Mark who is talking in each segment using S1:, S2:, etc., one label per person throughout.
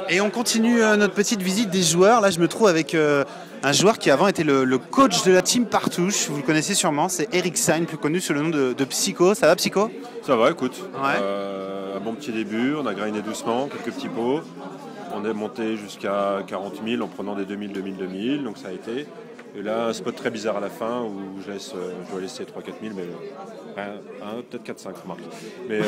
S1: Et on continue notre petite visite des joueurs. Là, je me trouve avec un joueur qui avant était le coach de la team Partouche. Vous le connaissez sûrement, c'est Eric Sagne, plus connu sous le nom de Psycho. Ça va, Psycho?
S2: Ça va, écoute.
S1: Ouais.
S2: Un bon petit début, on a grindé doucement, quelques petits pots. On est monté jusqu'à 40 000 en prenant des 2000, 2000, 2000, donc ça a été. Et là, un spot très bizarre à la fin où je dois laisser 3-4 000, mais peut-être 4-5 remarques. Mais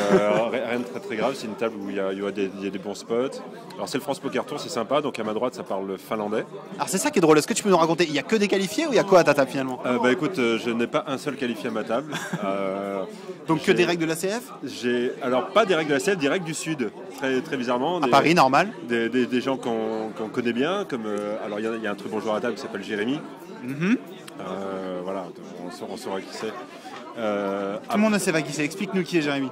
S2: rien de très très grave, c'est une table où il y a des bons spots. Alors c'est le France Poker Tour, c'est sympa, donc à ma droite ça parle finlandais.
S1: Alors c'est ça qui est drôle, est-ce que tu peux nous raconter, il n'y a que des qualifiés ou il y a quoi à ta table finalement?
S2: Écoute, je n'ai pas un seul qualifié à ma table.
S1: Donc que des règles de l'ACF?
S2: Alors pas des règles de la CF, des règles du Sud, très, très bizarrement.
S1: À Paris, normal.
S2: Des gens qu'on connaît bien, comme alors il y a un très bon joueur à table qui s'appelle Jérémy. Voilà, on saura qui c'est.
S1: Tout le monde ne sait pas qui c'est, explique-nous qui est Jérémy.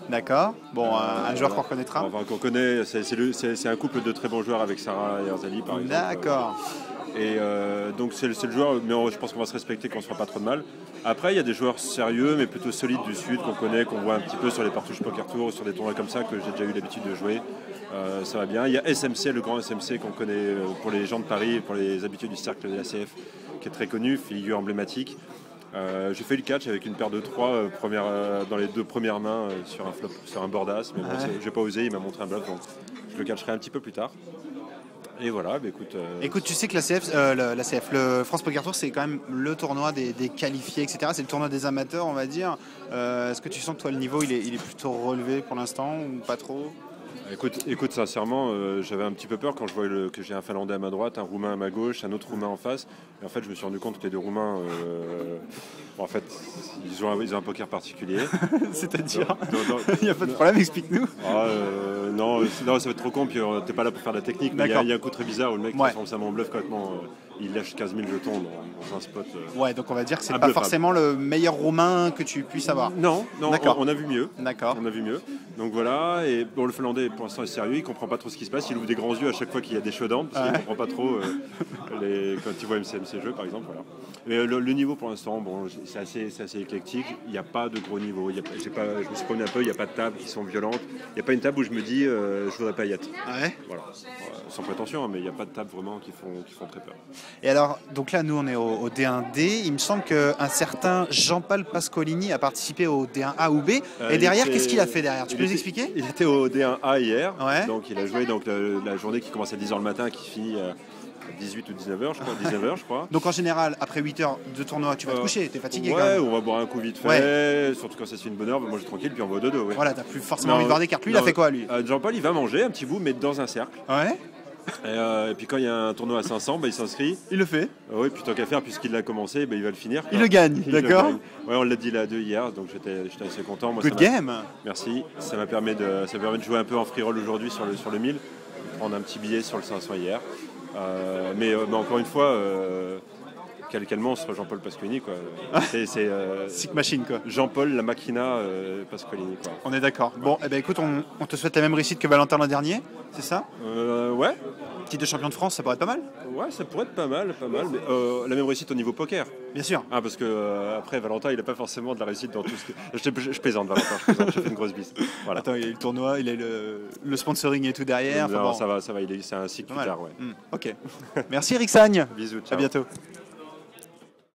S1: D'accord, bon, un joueur qu'on reconnaîtra.
S2: Enfin, qu'on connaît, c'est un couple de très bons joueurs avec Sarah et Arzali par exemple.
S1: D'accord.
S2: Et donc c'est le joueur, mais je pense qu'on va se respecter, qu'on ne se fera pas trop de mal. Après, il y a des joueurs sérieux, mais plutôt solides du Sud, qu'on connaît, qu'on voit un petit peu sur les Partouches Poker Tour ou sur des tournois comme ça, que j'ai déjà eu l'habitude de jouer. Ça va bien. Il y a SMC, le grand SMC qu'on connaît pour les gens de Paris et pour les habitués du cercle de la CF, qui est très connu, figure emblématique. J'ai fait le catch avec une paire de 3 dans les 2 premières mains sur un flop, sur un bordas, mais bon, j'ai pas osé, il m'a montré un bluff, donc je le catcherai un petit peu plus tard. Et voilà, écoute...
S1: Écoute, tu sais que le France Poker Tour, c'est quand même le tournoi des qualifiés, etc. C'est le tournoi des amateurs, on va dire. Est-ce que tu sens que toi, le niveau, il est plutôt relevé pour l'instant ou pas trop?
S2: Écoute, sincèrement, j'avais un petit peu peur quand je voyais que j'ai un Finlandais à ma droite, un Roumain à ma gauche, un autre Roumain en face. Et en fait, je me suis rendu compte que les 2 Roumains, en fait, ils ont un poker particulier.
S1: C'est-à-dire il n'y a pas de problème, explique-nous.
S2: Non, ça va être trop con, puis t'es pas là pour faire de la technique. Mais il y a un coup très bizarre où le mec transforme ça en bluff complètement. Il lâche 15 000 jetons dans un spot.
S1: Ouais, donc on va dire que c'est pas forcément le meilleur Roumain que tu puisses avoir.
S2: Non, on a vu mieux.
S1: D'accord.
S2: On a vu mieux. Donc voilà, et bon, le Finlandais pour l'instant est sérieux, il comprend pas trop ce qui se passe, il ouvre des grands yeux à chaque fois qu'il y a des showdowns, parce qu'il comprend pas trop quand il voit MCMC jeux par exemple. Voilà. Mais le niveau pour l'instant, bon, c'est assez éclectique, il n'y a pas de gros niveau. Je me suis promené un peu, il n'y a pas de tables qui sont violentes, il n'y a pas une table où je me dis je voudrais pas y être.
S1: Ouais.
S2: Voilà. Sans prétention, mais il n'y a pas de table vraiment qui font très peur.
S1: Et alors, donc là, nous, on est au D1D. Il me semble qu'un certain Jean-Paul Pascolini a participé au D1A ou B. Et derrière, qu'est-ce qu'il a fait derrière? Tu peux nous expliquer?
S2: Il était au D1A hier.
S1: Ouais.
S2: Donc il a joué la journée qui commence à 10h le matin, qui finit à 18 ou 19h, je crois.
S1: Donc en général, après 8 heures de tournoi, tu vas te coucher, t'es fatigué quand
S2: Ouais,
S1: même.
S2: on va boire un coup vite fait, surtout quand ça se fait une bonne heure, moi je suis tranquille, puis on va au dodo. Ouais.
S1: Voilà, t'as plus forcément envie de voir des cartes. Lui, il a fait quoi, lui?
S2: Jean-Paul, il va manger un petit bout, mais dans un cercle.
S1: Ouais.
S2: Et puis quand il y a un tournoi à 500, il s'inscrit.
S1: Il le fait.
S2: Oui, puis tant qu'à faire, puisqu'il l'a commencé, il va le finir.
S1: Il le gagne, d'accord.
S2: Ouais, on l'a dit là à 2 hier, donc j'étais assez content. Moi,
S1: Good game.
S2: Merci. Ça m'a permis de jouer un peu en free roll aujourd'hui sur le 1000, prendre un petit billet sur le 500 hier. Mais encore une fois, quel monstre Jean-Paul Pascolini, quoi. C'est
S1: Sick machine, quoi.
S2: Jean-Paul la machina Pascolini, quoi.
S1: On est d'accord. Bon, écoute, on te souhaite la même réussite que Valentin l'an dernier, c'est ça?
S2: Ouais.
S1: Titre de champion de France, ça pourrait être pas mal?
S2: Ouais, ça pourrait être pas mal, mais la même réussite au niveau poker.
S1: Bien sûr.
S2: Parce que après, Valentin, il n'a pas forcément de la réussite dans tout ce que... Je plaisante, Valentin, je fais une grosse bise. Voilà.
S1: Attends, il y a eu le tournoi, il y a eu le sponsoring et tout derrière.
S2: Non, ça va, c'est un cycle plus tard, ouais.
S1: Ok. Merci Eric Sagne.
S2: Bisous, ciao.
S1: À bientôt.